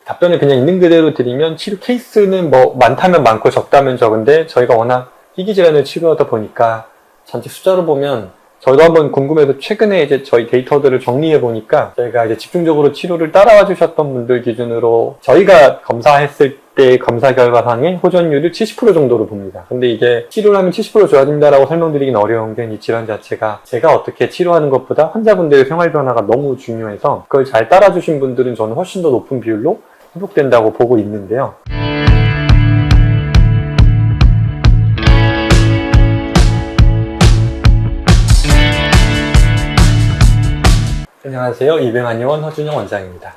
답변을 그냥 있는 그대로 드리면 치료 케이스는 뭐 많다면 많고 적다면 적은데 저희가 워낙 희귀 질환을 치료하다 보니까 전체 숫자로 보면 저희도 한번 궁금해서 최근에 이제 저희 데이터들을 정리해 보니까 저희가 이제 집중적으로 치료를 따라와 주셨던 분들 기준으로 저희가 검사했을 때 검사 결과상의 호전율을 70% 정도로 봅니다. 근데 이게 치료를 하면 70% 좋아진다라고 설명드리긴 어려운 게 이 질환 자체가 제가 어떻게 치료하는 것보다 환자분들의 생활 변화가 너무 중요해서 그걸 잘 따라 주신 분들은 저는 훨씬 더 높은 비율로 회복된다고 보고 있는데요. 안녕하세요. 이병한의원 허준영 원장입니다.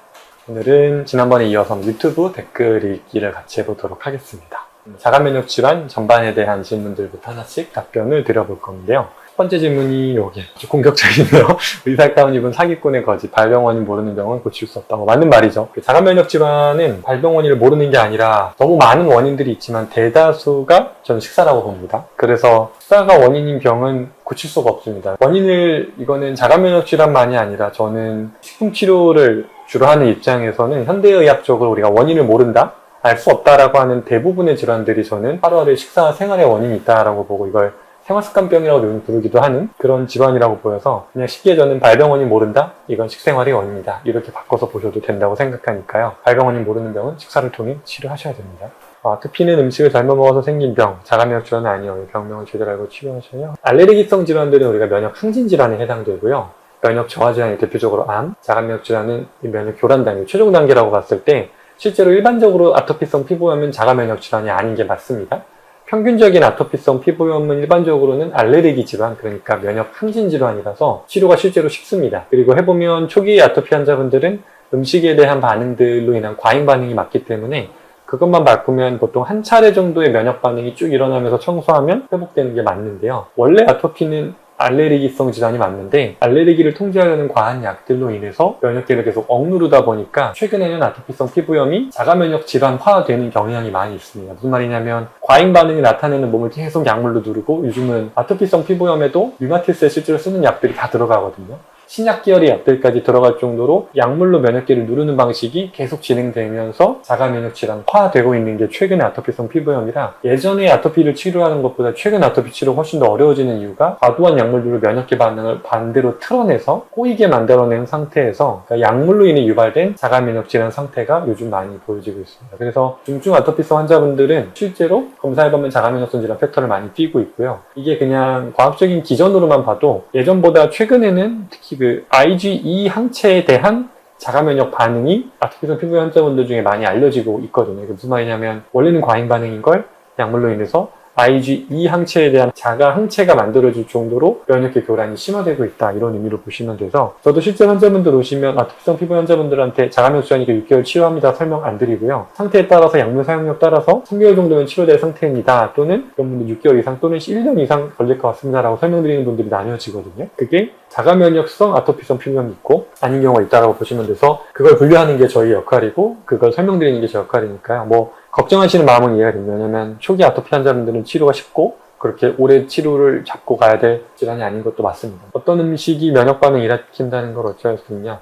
오늘은 지난번에 이어서 유튜브 댓글 읽기를 같이 해보도록 하겠습니다. 자가면역 질환 전반에 대한 질문들부터 하나씩 답변을 드려볼 건데요. 첫 번째 질문이 여기 좀 공격적이네요. 의사 가운 입은 사기꾼의 거짓, 발병 원인 모르는 병은 고칠 수 없다. 맞는 말이죠. 자가면역 질환은 발병 원인을 모르는 게 아니라 너무 많은 원인들이 있지만 대다수가 저는 식사라고 봅니다. 그래서 식사가 원인인 병은 고칠 수가 없습니다. 원인을, 이거는 자가면역 질환만이 아니라 저는 식품 치료를 주로 하는 입장에서는 현대의학적으로 우리가 원인을 모른다? 알 수 없다라고 하는 대부분의 질환들이 저는 하루하루의 식사 생활의 원인이 있다라고 보고 이걸 생활습관병이라고 부르기도 하는 그런 질환이라고 보여서 그냥 쉽게 저는 발병 원인 모른다? 이건 식생활의 원인이다. 이렇게 바꿔서 보셔도 된다고 생각하니까요. 발병 원인 모르는 병은 식사를 통해 치료하셔야 됩니다. 아토피는 음식을 잘못 먹어서 생긴 병, 자가면역 질환은 아니에요. 병명을 제대로 알고 치료하셔야. 알레르기성 질환들은 우리가 면역 항진 질환에 해당되고요. 면역 저하 질환이 대표적으로 암, 자가면역 질환은 면역 교란 단계, 최종 단계라고 봤을 때 실제로 일반적으로 아토피성 피부염은 자가면역 질환이 아닌 게 맞습니다. 평균적인 아토피성 피부염은 일반적으로는 알레르기 질환, 그러니까 면역 항진 질환이라서 치료가 실제로 쉽습니다. 그리고 해보면 초기 아토피 환자분들은 음식에 대한 반응들로 인한 과잉 반응이 많기 때문에 그것만 바꾸면 보통 한 차례 정도의 면역 반응이 쭉 일어나면서 청소하면 회복되는 게 맞는데요. 원래 아토피는 알레르기성 질환이 맞는데 알레르기를 통제하려는 과한 약들로 인해서 면역계를 계속 억누르다 보니까 최근에는 아토피성 피부염이 자가면역 질환화되는 경향이 많이 있습니다. 무슨 말이냐면 과잉 반응이 나타내는 몸을 계속 약물로 누르고 요즘은 아토피성 피부염에도 류마티스에 실제로 쓰는 약들이 다 들어가거든요. 신약 계열의 약들까지 들어갈 정도로 약물로 면역계를 누르는 방식이 계속 진행되면서 자가면역 질환화되고 있는 게 최근의 아토피성 피부염이라 예전에 아토피를 치료하는 것보다 최근 아토피 치료가 훨씬 더 어려워지는 이유가 과도한 약물들로 면역계 반응을 반대로 틀어내서 꼬이게 만들어낸 상태에서 그러니까 약물로 인해 유발된 자가면역 질환 상태가 요즘 많이 보여지고 있습니다. 그래서 중증 아토피성 환자분들은 실제로 검사해보면 자가면역성 질환 패턴을 많이 띠고 있고요. 이게 그냥 과학적인 기전으로만 봐도 예전보다 최근에는 특히 그 IgE 항체에 대한 자가면역 반응이 아토피성 피부 환자분들 중에 많이 알려지고 있거든요. 이게 무슨 말이냐면 원래는 과잉 반응인 걸 약물로 인해서 IgE 항체에 대한 자가 항체가 만들어질 정도로 면역계 교란이 심화되고 있다. 이런 의미로 보시면 돼서 저도 실제 환자분들 오시면 아토피성 피부 환자분들한테 자가면역 질환이니까 6개월 치료합니다. 설명 안 드리고요. 상태에 따라서 약물 사용력 따라서 3개월 정도면 치료될 상태입니다. 또는 이런 분들 6개월 이상 또는 1년 이상 걸릴 것 같습니다. 라고 설명드리는 분들이 나뉘어지거든요. 그게 자가면역성 아토피성 피부염이 있고 아닌 경우가 있다고 보시면 돼서 그걸 분류하는 게 저희 역할이고 그걸 설명드리는 게 제 역할이니까요. 뭐 걱정하시는 마음은 이해가 됩니다. 왜냐면 초기 아토피 환자분들은 치료가 쉽고 그렇게 오래 치료를 잡고 가야 될 질환이 아닌 것도 맞습니다. 어떤 음식이 면역 반응을 일으킨다는 걸 어찌할 수 있냐?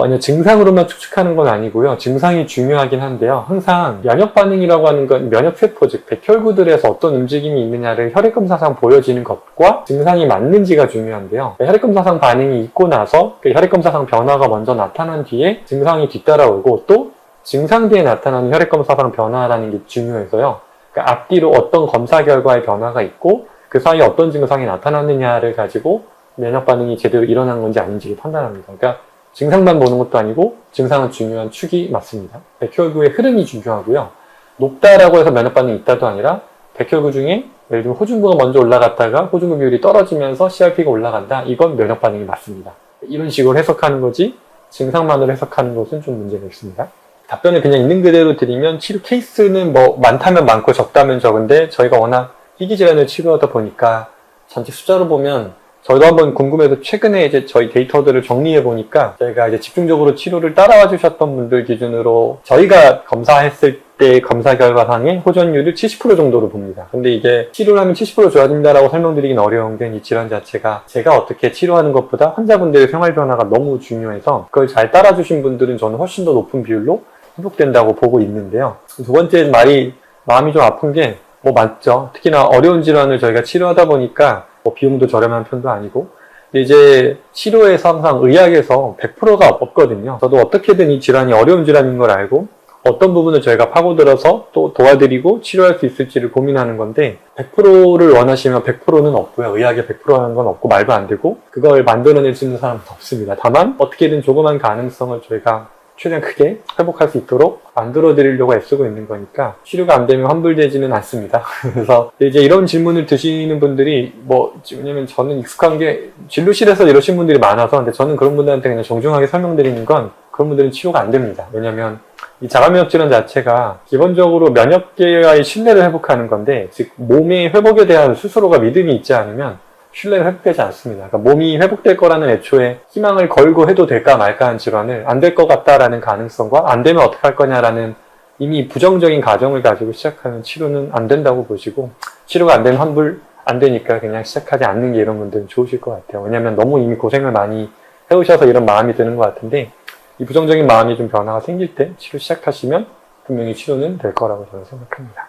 그냥 증상으로만 추측하는 건 아니고요. 증상이 중요하긴 한데요. 항상 면역 반응이라고 하는 건 면역세포, 즉 백혈구들에서 어떤 움직임이 있느냐를 혈액검사상 보여지는 것과 증상이 맞는지가 중요한데요. 혈액검사상 반응이 있고 나서 혈액검사상 변화가 먼저 나타난 뒤에 증상이 뒤따라오고 또 증상 뒤에 나타나는 혈액검사상 변화라는 게 중요해서요. 그러니까 앞뒤로 어떤 검사 결과의 변화가 있고 그 사이에 어떤 증상이 나타났느냐를 가지고 면역 반응이 제대로 일어난 건지 아닌지를 판단합니다. 그러니까 증상만 보는 것도 아니고 증상은 중요한 축이 맞습니다. 백혈구의 흐름이 중요하고요. 높다라고 해서 면역 반응이 있다도 아니라 백혈구 중에 예를 들면 호중구가 먼저 올라갔다가 호중구 비율이 떨어지면서 CRP가 올라간다. 이건 면역 반응이 맞습니다. 이런 식으로 해석하는 거지 증상만으로 해석하는 것은 좀 문제가 있습니다. 답변을 그냥 있는 그대로 드리면 치료 케이스는 뭐 많다면 많고 적다면 적은데 저희가 워낙 희귀 질환을 치료하다 보니까 전체 숫자로 보면 저희도 한번 궁금해서 최근에 이제 저희 데이터들을 정리해 보니까 저희가 이제 집중적으로 치료를 따라와 주셨던 분들 기준으로 저희가 검사했을 때 검사 결과상의 호전율을 70% 정도로 봅니다. 근데 이게 치료를 하면 70% 좋아진다라고 설명드리긴 어려운 게 이 질환 자체가 제가 어떻게 치료하는 것보다 환자분들의 생활 변화가 너무 중요해서 그걸 잘 따라 주신 분들은 저는 훨씬 더 높은 비율로 회복된다고 보고 있는데요. 두 번째 말이 마음이 좀 아픈 게 뭐 맞죠. 특히나 어려운 질환을 저희가 치료하다 보니까 뭐 비용도 저렴한 편도 아니고, 근데 이제 치료에서 항상 의학에서 100%가 없거든요. 저도 어떻게든 이 질환이 어려운 질환인 걸 알고 어떤 부분을 저희가 파고들어서 또 도와드리고 치료할 수 있을지를 고민하는 건데, 100%를 원하시면 100%는 없고요. 의학에 100%라는 건 없고 말도 안 되고 그걸 만들어낼 수 있는 사람은 없습니다. 다만 어떻게든 조그만 가능성을 저희가 최대한 크게 회복할 수 있도록 만들어 드리려고 애쓰고 있는 거니까 치료가 안 되면 환불되지는 않습니다. 그래서 이제 이런 질문을 드시는 분들이 왜냐면 저는 익숙한 게 진료실에서 이러신 분들이 많아서, 근데 저는 그런 분들한테 그냥 정중하게 설명드리는 건 그런 분들은 치료가 안 됩니다. 왜냐면 이 자가면역 질환 자체가 기본적으로 면역계와의 신뢰를 회복하는 건데, 즉 몸의 회복에 대한 스스로가 믿음이 있지 않으면 신뢰가 회복되지 않습니다. 그러니까 몸이 회복될 거라는 애초에 희망을 걸고 해도 될까 말까 하는 질환을 안 될 것 같다라는 가능성과 안 되면 어떡할 거냐라는 이미 부정적인 가정을 가지고 시작하는 치료는 안 된다고 보시고, 치료가 안 되면 환불 안 되니까 그냥 시작하지 않는 게 이런 분들은 좋으실 것 같아요. 왜냐면 너무 이미 고생을 많이 해오셔서 이런 마음이 드는 것 같은데, 이 부정적인 마음이 좀 변화가 생길 때 치료 시작하시면 분명히 치료는 될 거라고 저는 생각합니다.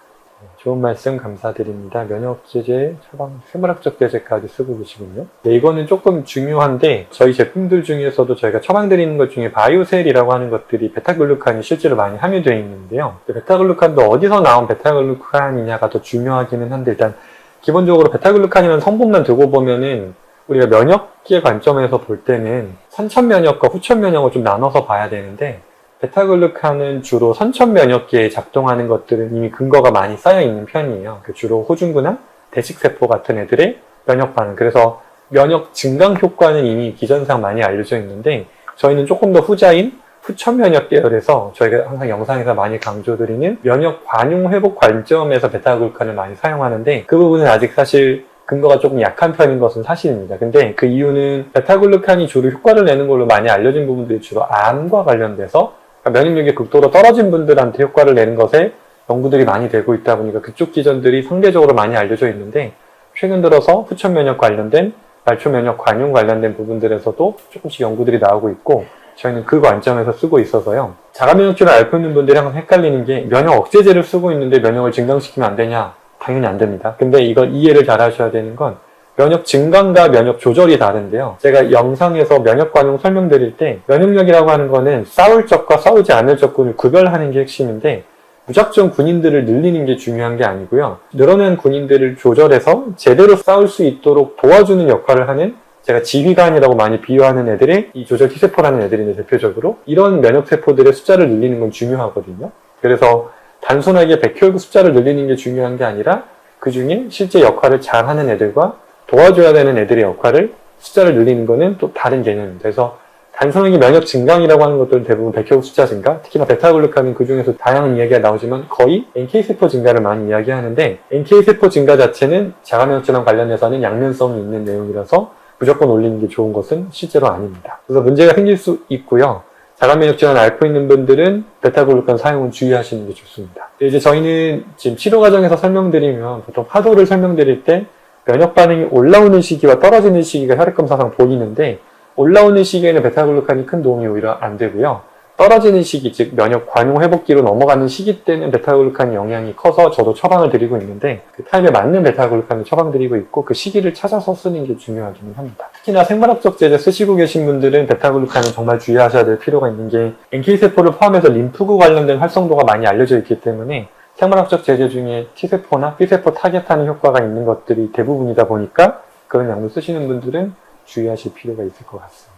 좋은 말씀 감사드립니다. 면역제제, 처방, 생물학적 제제까지 쓰고 계시군요. 네, 이거는 조금 중요한데, 저희 제품들 중에서도 저희가 처방드리는 것 중에 바이오셀이라고 하는 것들이 베타글루칸이 실제로 많이 함유되어 있는데요. 베타글루칸도 어디서 나온 베타글루칸이냐가 더 중요하기는 한데, 일단 기본적으로 베타글루칸이라는 성분만 두고 보면은 우리가 면역계 관점에서 볼 때는 선천 면역과 후천 면역을 좀 나눠서 봐야 되는데, 베타글루칸은 주로 선천 면역계에 작동하는 것들은 이미 근거가 많이 쌓여 있는 편이에요. 주로 호중구나 대식세포 같은 애들의 면역 반응. 그래서 면역 증강 효과는 이미 기전상 많이 알려져 있는데, 저희는 조금 더 후자인 후천 면역 계열에서 저희가 항상 영상에서 많이 강조드리는 면역 관용 회복 관점에서 베타글루칸을 많이 사용하는데, 그 부분은 아직 사실 근거가 조금 약한 편인 것은 사실입니다. 근데 그 이유는 베타글루칸이 주로 효과를 내는 걸로 많이 알려진 부분들이 주로 암과 관련돼서, 면역력이 극도로 떨어진 분들한테 효과를 내는 것에 연구들이 많이 되고 있다 보니까 그쪽 기전들이 상대적으로 많이 알려져 있는데, 최근 들어서 후천 면역 관련된, 말초 면역 관용 관련된 부분들에서도 조금씩 연구들이 나오고 있고, 저희는 그 관점에서 쓰고 있어서요. 자가면역질을 앓고 있는 분들이 항상 헷갈리는 게, 면역 억제제를 쓰고 있는데 면역을 증강시키면 안 되냐? 당연히 안 됩니다. 근데 이걸 이해를 잘 하셔야 되는 건, 면역 증강과 면역 조절이 다른데요. 제가 영상에서 면역 관용 설명드릴 때 면역력이라고 하는 거는 싸울 적과 싸우지 않을 적군을 구별하는 게 핵심인데, 무작정 군인들을 늘리는 게 중요한 게 아니고요. 늘어난 군인들을 조절해서 제대로 싸울 수 있도록 도와주는 역할을 하는, 제가 지휘관이라고 많이 비유하는 애들이 이 조절 T세포라는 애들인데, 대표적으로 이런 면역세포들의 숫자를 늘리는 건 중요하거든요. 그래서 단순하게 백혈구 숫자를 늘리는 게 중요한 게 아니라, 그 중에 실제 역할을 잘하는 애들과 도와줘야 되는 애들의 역할을, 숫자를 늘리는 거는 또 다른 개념입니다. 그래서 단순하게 면역 증강이라고 하는 것들은 대부분 백혈구 숫자 증가, 특히나 베타글루칸은 그 중에서 다양한 이야기가 나오지만 거의 NK세포 증가를 많이 이야기하는데, NK세포 증가 자체는 자가면역질환 관련해서는 양면성이 있는 내용이라서 무조건 올리는 게 좋은 것은 실제로 아닙니다. 그래서 문제가 생길 수 있고요. 자가면역질환을 앓고 있는 분들은 베타글루칸 사용은 주의하시는 게 좋습니다. 이제 저희는 지금 치료 과정에서 설명드리면, 보통 파도를 설명드릴 때 면역 반응이 올라오는 시기와 떨어지는 시기가 혈액검사상 보이는데, 올라오는 시기에는 베타글루칸이 큰 도움이 오히려 안 되고요. 떨어지는 시기, 즉 면역 관용 회복기로 넘어가는 시기 때는 베타글루칸이 영향이 커서 저도 처방을 드리고 있는데, 그 타임에 맞는 베타글루칸을 처방드리고 있고, 그 시기를 찾아서 쓰는 게 중요하기는 합니다. 특히나 생물학적 제제 쓰시고 계신 분들은 베타글루칸은 정말 주의하셔야 될 필요가 있는 게, NK세포를 포함해서 림프구 관련된 활성도가 많이 알려져 있기 때문에 생물학적 제제 중에 T세포나 B세포 타겟하는 효과가 있는 것들이 대부분이다 보니까, 그런 약물 쓰시는 분들은 주의하실 필요가 있을 것 같습니다.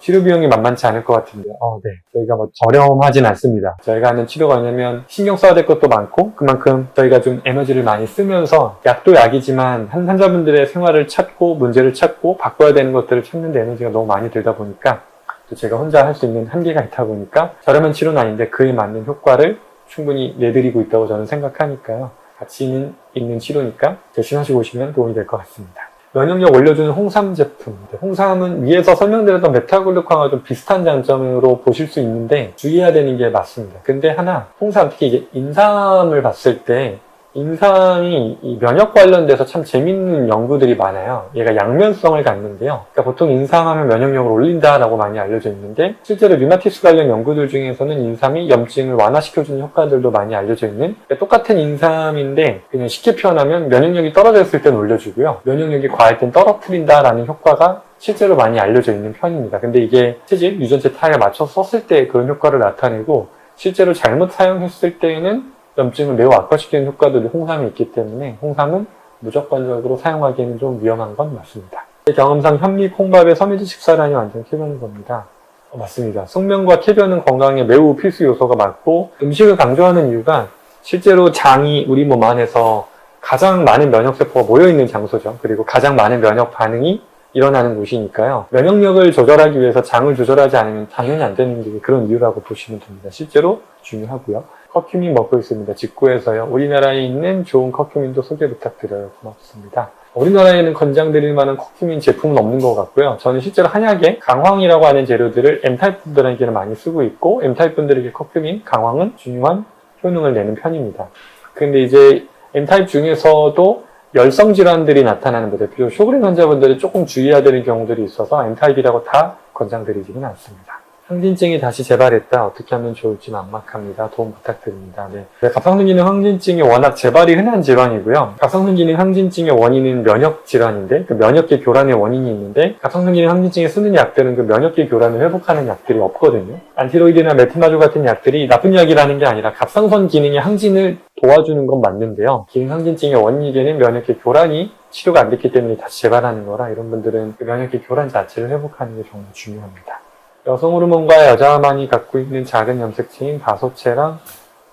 치료 비용이 만만치 않을 것 같은데요. 네. 저희가 저렴하진 않습니다. 저희가 하는 치료가 왜냐면 신경 써야 될 것도 많고, 그만큼 저희가 좀 에너지를 많이 쓰면서, 약도 약이지만 환자분들의 생활을 찾고 문제를 찾고 바꿔야 되는 것들을 찾는 데 에너지가 너무 많이 들다 보니까, 또 제가 혼자 할 수 있는 한계가 있다 보니까 저렴한 치료는 아닌데 그에 맞는 효과를 충분히 내드리고 있다고 저는 생각하니까요. 가치 있는 치료니까 대신하시고 오시면 도움이 될 것 같습니다. 면역력 올려주는 홍삼 제품. 홍삼은 위에서 설명드렸던 베타글루칸과 좀 비슷한 장점으로 보실 수 있는데, 주의해야 되는 게 맞습니다. 근데 하나, 홍삼, 특히 이제 인삼을 봤을 때 인삼이 이 면역 관련돼서 참 재밌는 연구들이 많아요. 얘가 양면성을 갖는데요. 그러니까 보통 인삼하면 면역력을 올린다라고 많이 알려져 있는데 실제로 류마티스 관련 연구들 중에서는 인삼이 염증을 완화시켜주는 효과들도 많이 알려져 있는, 그러니까 똑같은 인삼인데 그냥 쉽게 표현하면 면역력이 떨어졌을 땐 올려주고요. 면역력이 과할 땐 떨어뜨린다라는 효과가 실제로 많이 알려져 있는 편입니다. 근데 이게 체질, 유전체 타입에 맞춰 썼을 때 그런 효과를 나타내고 실제로 잘못 사용했을 때에는 염증을 매우 악화시키는 효과들이 홍삼에 있기 때문에 홍삼은 무조건적으로 사용하기에는 좀 위험한 건 맞습니다. 경험상 현미, 콩밥에 섬유질 식사량이 완전 쾌변인 겁니다. 맞습니다. 숙면과 쾌변은 건강에 매우 필수 요소가 맞고 음식을 강조하는 이유가 실제로 장이 우리 몸 안에서 가장 많은 면역세포가 모여있는 장소죠. 그리고 가장 많은 면역 반응이 일어나는 곳이니까요. 면역력을 조절하기 위해서 장을 조절하지 않으면 당연히 안 되는 게 그런 이유라고 보시면 됩니다. 실제로 중요하고요. 커큐민 먹고 있습니다. 직구에서요. 우리나라에 있는 좋은 커큐민도 소개 부탁드려요. 고맙습니다. 우리나라에는 권장드릴 만한 커큐민 제품은 없는 것 같고요. 저는 실제로 한약에 강황이라고 하는 재료들을 M타입 분들에게는 많이 쓰고 있고 M타입 분들에게 커큐민, 강황은 중요한 효능을 내는 편입니다. 근데 이제 M타입 중에서도 열성 질환들이 나타나는 뭐 대표적으로 쇼그린 환자분들이 조금 주의해야 되는 경우들이 있어서 M타입이라고 다 권장드리지는 않습니다. 항진증이 다시 재발했다. 어떻게 하면 좋을지 막막합니다. 도움 부탁드립니다. 네. 갑상선기능 항진증이 워낙 재발이 흔한 질환이고요. 갑상선기능 항진증의 원인은 면역 질환인데 그 면역계 교란의 원인이 있는데 갑상선기능 항진증에 쓰는 약들은 그 면역계 교란을 회복하는 약들이 없거든요. 안티로이드나 메트마졸 같은 약들이 나쁜 약이라는 게 아니라 갑상선 기능의 항진을 도와주는 건 맞는데요. 기능 항진증의 원인이 되는 면역계 교란이 치료가 안 됐기 때문에 다시 재발하는 거라 이런 분들은 그 면역계 교란 자체를 회복하는 게 정말 중요합니다. 여성 호르몬과 여자만이 갖고 있는 작은 염색체인 바소체랑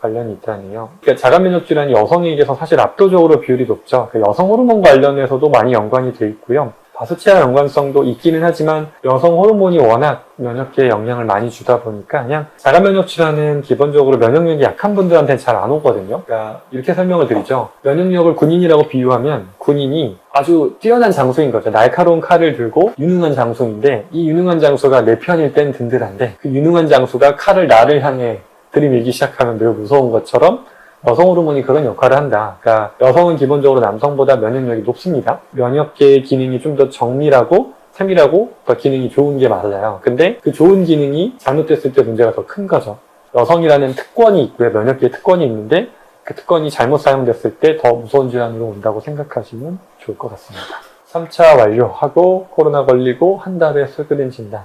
관련이 있다네요. 그러니까 자가 면역 질환이 여성에게서 사실 압도적으로 비율이 높죠. 그러니까 여성 호르몬 관련해서도 많이 연관이 돼 있고요. 바소체와 연관성도 있기는 하지만 여성 호르몬이 워낙 면역계에 영향을 많이 주다 보니까 그냥 자가 면역 질환은 기본적으로 면역력이 약한 분들한테는 잘 안 오거든요. 그러니까 이렇게 설명을 드리죠. 면역력을 군인이라고 비유하면 군인이 아주 뛰어난 장수인 거죠. 날카로운 칼을 들고 유능한 장수인데 이 유능한 장수가 내 편일 땐 든든한데 그 유능한 장수가 칼을 나를 향해 들이밀기 시작하면 매우 무서운 것처럼 여성 호르몬이 그런 역할을 한다. 그러니까 여성은 기본적으로 남성보다 면역력이 높습니다. 면역계의 기능이 좀 더 정밀하고 세밀하고 더 기능이 좋은 게 맞아요. 근데 그 좋은 기능이 잘못됐을 때 문제가 더 큰 거죠. 여성이라는 특권이 있고요. 면역계의 특권이 있는데 그 특권이 잘못 사용됐을 때 더 무서운 질환으로 온다고 생각하시면 좋을 것 같습니다. 3차 완료하고 코로나 걸리고 한 달에 수그린 진단.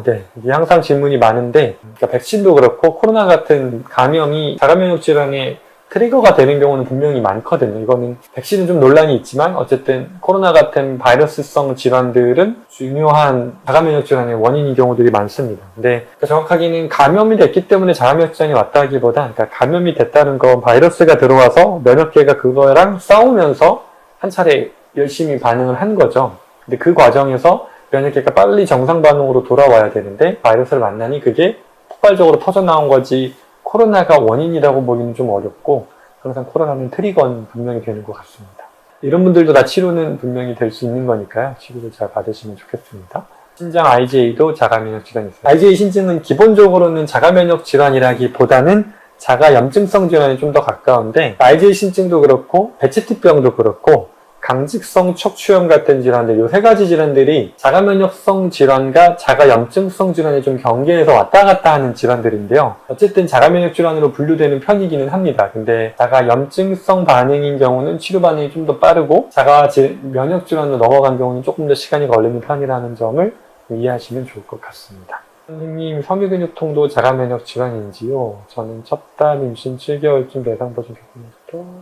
네. 이게 항상 질문이 많은데 그러니까 백신도 그렇고 코로나 같은 감염이 자가 면역 질환의 트리거가 되는 경우는 분명히 많거든요. 이거는 백신은 좀 논란이 있지만 어쨌든 코로나 같은 바이러스성 질환들은 중요한 자가 면역 질환의 원인인 경우들이 많습니다. 근데 정확하게는 감염이 됐기 때문에 자가 면역 질환이 왔다기보다 그러니까 감염이 됐다는 건 바이러스가 들어와서 면역계가 그거랑 싸우면서 한 차례 열심히 반응을 한 거죠. 근데 그 과정에서 면역계가 빨리 정상 반응으로 돌아와야 되는데 바이러스를 만나니 그게 폭발적으로 퍼져나온 거지 코로나가 원인이라고 보기는 좀 어렵고 항상 코로나는 트리거는 분명히 되는 것 같습니다. 이런 분들도 다 치료는 분명히 될 수 있는 거니까요. 치료를 잘 받으시면 좋겠습니다. 신장 IgA도 자가면역 질환이 있어요. IgA 신증은 기본적으로는 자가면역 질환이라기보다는 자가 염증성 질환이 좀 더 가까운데 IgA 신증도 그렇고 베체티병도 그렇고 강직성 척추염 같은 질환들, 이 세 가지 질환들이 자가 면역성 질환과 자가 염증성 질환의 좀 경계에서 왔다 갔다 하는 질환들인데요. 어쨌든 자가 면역 질환으로 분류되는 편이기는 합니다. 근데 자가 염증성 반응인 경우는 치료 반응이 좀 더 빠르고 자가 면역 질환으로 넘어간 경우는 조금 더 시간이 걸리는 편이라는 점을 이해하시면 좋을 것 같습니다. 선생님, 섬유근육통도 자가 면역 질환인지요? 저는 첫 달 임신 7개월쯤 대상보증 겪으면서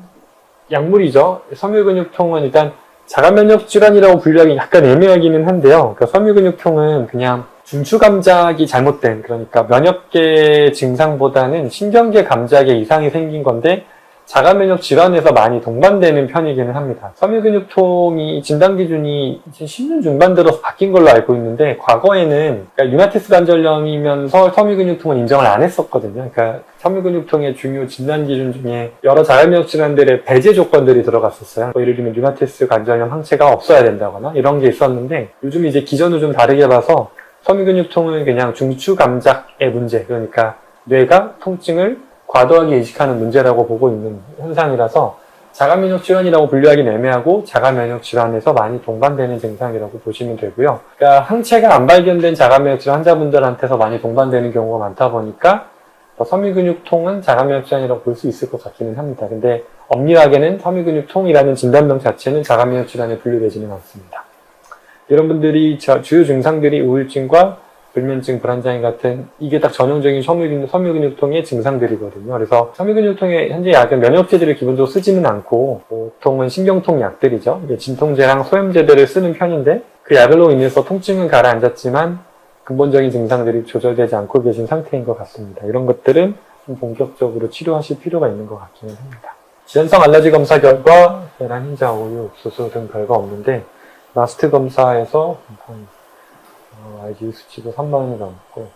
약물이죠. 섬유근육통은 일단 자가면역질환이라고 분류하기 약간 애매하기는 한데요. 그러니까 섬유근육통은 그냥 중추감작이 잘못된, 그러니까 면역계 증상보다는 신경계 감작에 이상이 생긴 건데 자가면역 질환에서 많이 동반되는 편이기는 합니다. 섬유근육통이 진단 기준이 2010년 중반 들어서 바뀐 걸로 알고 있는데 과거에는 그러니까 류마티스 관절염이면서 섬유근육통은 인정을 안 했었거든요. 그러니까 섬유근육통의 중요 진단 기준 중에 여러 자가면역 질환들의 배제 조건들이 들어갔었어요. 예를 들면 류마티스 관절염 항체가 없어야 된다거나 이런 게 있었는데 요즘 이제 기전을 좀 다르게 봐서 섬유근육통은 그냥 중추 감작의 문제, 그러니까 뇌가 통증을 과도하게 인식하는 문제라고 보고 있는 현상이라서 자가면역질환이라고 분류하기는 애매하고 자가면역질환에서 많이 동반되는 증상이라고 보시면 되고요. 그러니까 항체가 안 발견된 자가면역질환 환자분들한테서 많이 동반되는 경우가 많다 보니까 섬유근육통은 자가면역질환이라고 볼 수 있을 것 같기는 합니다. 근데 엄밀하게는 섬유근육통이라는 진단명 자체는 자가면역질환에 분류되지는 않습니다. 여러분들이 주요 증상들이 우울증과 불면증, 불안장애 같은 이게 딱 전형적인 섬유근육통의 증상들이거든요. 그래서 섬유근육통에 현재 약은 면역제들을 기본적으로 쓰지는 않고 보통은 신경통 약들이죠. 진통제랑 소염제들을 쓰는 편인데 그 약으로 인해서 통증은 가라앉았지만 근본적인 증상들이 조절되지 않고 계신 상태인 것 같습니다. 이런 것들은 좀 본격적으로 치료하실 필요가 있는 것 같기는 합니다. 지연성 알러지 검사 결과 계란, 흰자, 우유, 옥수수 등 별거 없는데 마스트 검사에서 IgE 수치도 3만원이 넘고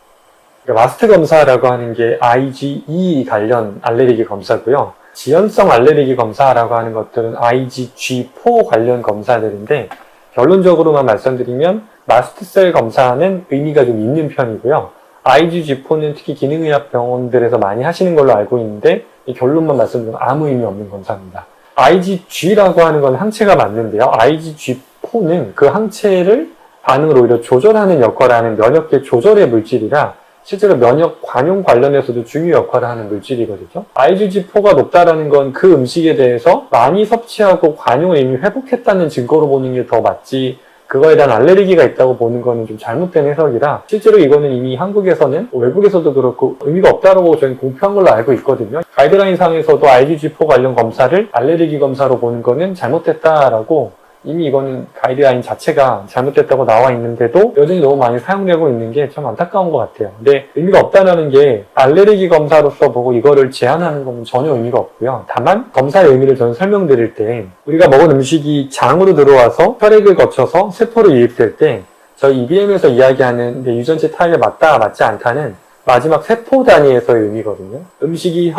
그러니까 마스트 검사라고 하는 게 IgE 관련 알레르기 검사고요. 지연성 알레르기 검사라고 하는 것들은 IgG4 관련 검사들인데 결론적으로만 말씀드리면 마스트셀 검사는 의미가 좀 있는 편이고요. IgG4는 특히 기능의학 병원들에서 많이 하시는 걸로 알고 있는데 이 결론만 말씀드리면 아무 의미 없는 검사입니다. IgG라고 하는 건 항체가 맞는데요. IgG4는 그 항체를 반응을 오히려 조절하는 역할을 하는 면역계 조절의 물질이라 실제로 면역 관용 관련해서도 중요 역할을 하는 물질이거든요. IgG4가 높다라는 건 그 음식에 대해서 많이 섭취하고 관용을 이미 회복했다는 증거로 보는 게 더 맞지 그거에 대한 알레르기가 있다고 보는 거는 좀 잘못된 해석이라 실제로 이거는 이미 한국에서는 외국에서도 그렇고 의미가 없다고 저희는 공표한 걸로 알고 있거든요. 가이드라인 상에서도 IgG4 관련 검사를 알레르기 검사로 보는 거는 잘못됐다라고 이미 이거는 가이드라인 자체가 잘못됐다고 나와 있는데도 여전히 너무 많이 사용되고 있는 게 참 안타까운 것 같아요. 근데 의미가 없다는 게 알레르기 검사로서 보고 이거를 제한하는 건 전혀 의미가 없고요. 다만 검사의 의미를 저는 설명드릴 때 우리가 먹은 음식이 장으로 들어와서 혈액을 거쳐서 세포로 유입될 때 저희 EBM에서 이야기하는 유전체 타입에 맞다 맞지 않다는 마지막 세포 단위에서의 의미거든요. 음식이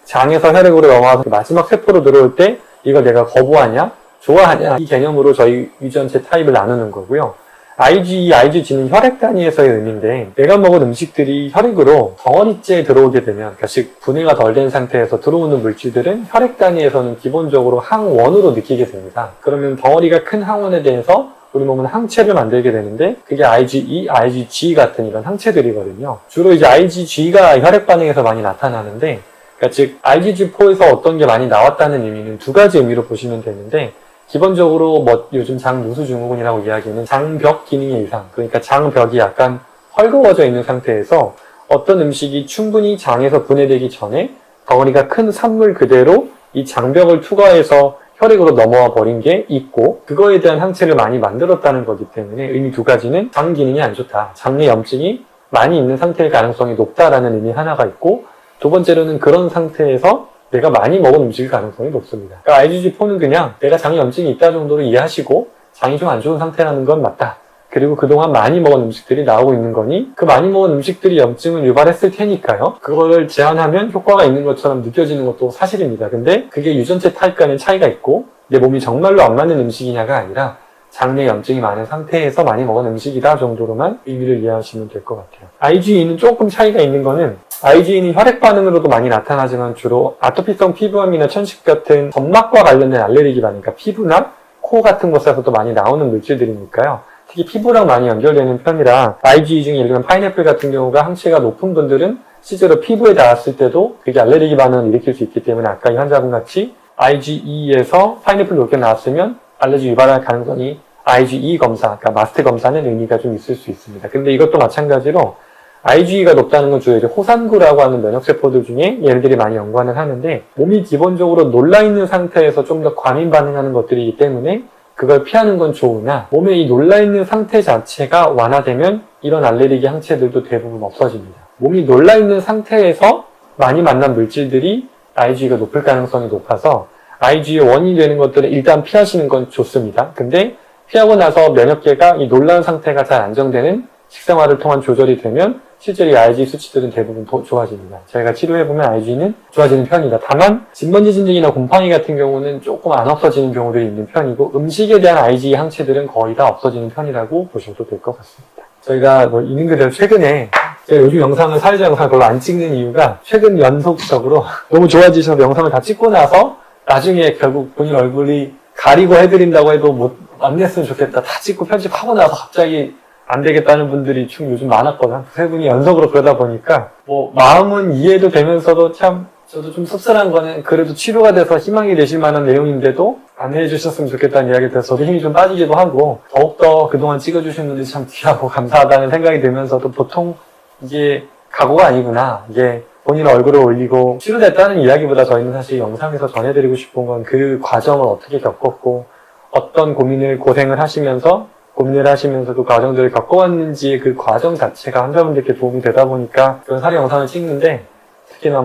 장에서 혈액으로 넘어와서 마지막 세포로 들어올 때 이걸 내가 거부하냐 좋아하냐 이 개념으로 저희 유전체 타입을 나누는 거고요. IgE, IgG는 혈액 단위에서의 의미인데 내가 먹은 음식들이 혈액으로 덩어리째 들어오게 되면 그러니까 즉 분해가 덜 된 상태에서 들어오는 물질들은 혈액 단위에서는 기본적으로 항원으로 느끼게 됩니다. 그러면 덩어리가 큰 항원에 대해서 우리 몸은 항체를 만들게 되는데 그게 IgE, IgG 같은 이런 항체들이거든요. 주로 이제 IgG가 혈액 반응에서 많이 나타나는데 그러니까 즉 IgG4에서 어떤 게 많이 나왔다는 의미는 두 가지 의미로 보시면 되는데 기본적으로 요즘 장누수증후군이라고 이야기하는 장벽 기능의 이상, 그러니까 장벽이 약간 헐거워져 있는 상태에서 어떤 음식이 충분히 장에서 분해되기 전에 덩어리가 큰 산물 그대로 이 장벽을 투과해서 혈액으로 넘어와 버린 게 있고 그거에 대한 항체를 많이 만들었다는 거기 때문에 의미 두 가지는 장 기능이 안 좋다, 장내 염증이 많이 있는 상태일 가능성이 높다라는 의미 하나가 있고 두 번째로는 그런 상태에서 내가 많이 먹은 음식일 가능성이 높습니다. 그러니까 IgG4는 그냥 내가 장에 염증이 있다 정도로 이해하시고 장이 좀 안 좋은 상태라는 건 맞다. 그리고 그동안 많이 먹은 음식들이 나오고 있는 거니 그 많이 먹은 음식들이 염증을 유발했을 테니까요. 그거를 제한하면 효과가 있는 것처럼 느껴지는 것도 사실입니다. 근데 그게 유전체 타입 간의 차이가 있고 내 몸이 정말로 안 맞는 음식이냐가 아니라 장내 염증이 많은 상태에서 많이 먹은 음식이다 정도로만 의미를 이해하시면 될 것 같아요. IgE는 조금 차이가 있는 거는 IgE는 혈액 반응으로도 많이 나타나지만 주로 아토피성 피부암이나 천식 같은 점막과 관련된 알레르기 반응, 그러니까 피부나 코 같은 곳에서도 많이 나오는 물질들이니까요. 특히 피부랑 많이 연결되는 편이라 IgE 중에 예를 들면 파인애플 같은 경우가 항체가 높은 분들은 실제로 피부에 닿았을 때도 그게 알레르기 반응을 일으킬 수 있기 때문에 아까 이 환자분 같이 IgE에서 파인애플 높게 나왔으면 알레르기 유발할 가능성이 IgE 검사, 그러니까 마스트 검사는 의미가 좀 있을 수 있습니다. 근데 이것도 마찬가지로 IgE가 높다는 건 주로 이제 호산구라고 하는 면역세포들 중에 얘네들이 많이 연관을 하는데 몸이 기본적으로 놀라있는 상태에서 좀 더 과민 반응하는 것들이기 때문에 그걸 피하는 건 좋으나 몸에 이 놀라있는 상태 자체가 완화되면 이런 알레르기 항체들도 대부분 없어집니다. 몸이 놀라있는 상태에서 많이 만난 물질들이 IgE가 높을 가능성이 높아서 IgE 원인이 되는 것들은 일단 피하시는 건 좋습니다. 근데 피하고 나서 면역계가 이 놀라운 상태가 잘 안정되는 식생활을 통한 조절이 되면 실제로 이 IgE 수치들은 대부분 더 좋아집니다. 저희가 치료해보면 IgE는 좋아지는 편이다. 다만 진먼지 진드기나 곰팡이 같은 경우는 조금 안 없어지는 경우들이 있는 편이고 음식에 대한 IgE 항체들은 거의 다 없어지는 편이라고 보셔도 될 것 같습니다. 저희가 있는 그대로 최근에 제가 요즘 영상을 사회자 영상을 별로 안 찍는 이유가 최근 연속적으로 너무 좋아지셔서 영상을 다 찍고 나서 나중에 결국 본인 얼굴이 가리고 해드린다고 해도 안 냈으면 좋겠다. 다 찍고 편집하고 나서 갑자기 안 되겠다는 분들이 좀 요즘 많았거든. 세 분이 연속으로 그러다 보니까 마음은 이해도 되면서도 참 저도 좀 씁쓸한 거는 그래도 치료가 돼서 희망이 되실 만한 내용인데도 안 해주셨으면 좋겠다는 이야기에 대해서 저도 힘이 좀 빠지기도 하고 더욱더 그동안 찍어주신 분들이 참 귀하고 감사하다는 생각이 들면서도 보통 이게 각오가 아니구나. 이게 본인 얼굴을 올리고 치료됐다는 이야기보다 저희는 사실 영상에서 전해드리고 싶은 건 그 과정을 어떻게 겪었고 어떤 고생을 하시면서 고민을 하시면서도 과정들을 겪어왔는지 그 과정 자체가 환자분들께 도움이 되다 보니까 그런 사례 영상을 찍는데 특히나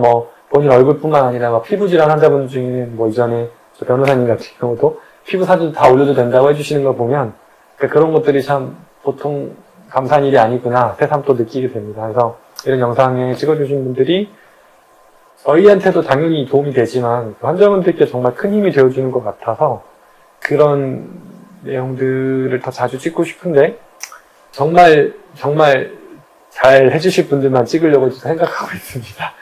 본인 얼굴뿐만 아니라 피부 질환 환자분 중에는 이전에 저 변호사님 같은 경우도 피부 사진 다 올려도 된다고 해주시는 걸 보면 그런 것들이 참 보통 감사한 일이 아니구나 새삼 또 느끼게 됩니다. 그래서 이런 영상에 찍어주신 분들이 저희한테도 당연히 도움이 되지만 환자분들께 정말 큰 힘이 되어주는 것 같아서 그런 내용들을 더 자주 찍고 싶은데 정말 잘 해주실 분들만 찍으려고 생각하고 있습니다.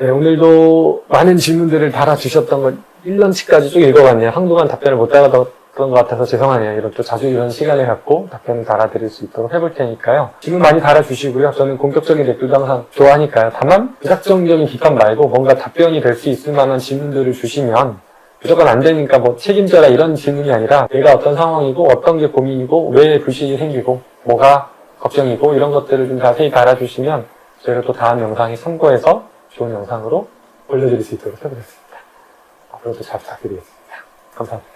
네, 오늘도 많은 질문들을 달아주셨던 걸 1년치까지 쭉 읽어봤네요. 한동안 답변을 못 달아줬던 것 같아서 죄송하네요. 또 자주 이런 시간을 갖고 답변을 달아드릴 수 있도록 해볼 테니까요. 질문 많이 달아주시고요. 저는 공격적인 댓글도 항상 좋아하니까요. 다만 부작정적인 비판 말고 뭔가 답변이 될 수 있을 만한 질문들을 주시면 무조건 안 되니까 책임져라 이런 질문이 아니라 내가 어떤 상황이고 어떤 게 고민이고 왜 불신이 생기고 뭐가 걱정이고 이런 것들을 좀 자세히 달아주시면 저희가 또 다음 영상에 참고해서 좋은 영상으로 올려드릴 수 있도록 해보겠습니다. 앞으로도 잘 부탁드리겠습니다. 감사합니다.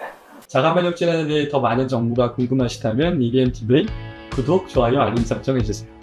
자가면역 질환에 대해 더 많은 정보가 궁금하시다면 EDMTV 구독, 좋아요, 알림 설정 해주세요.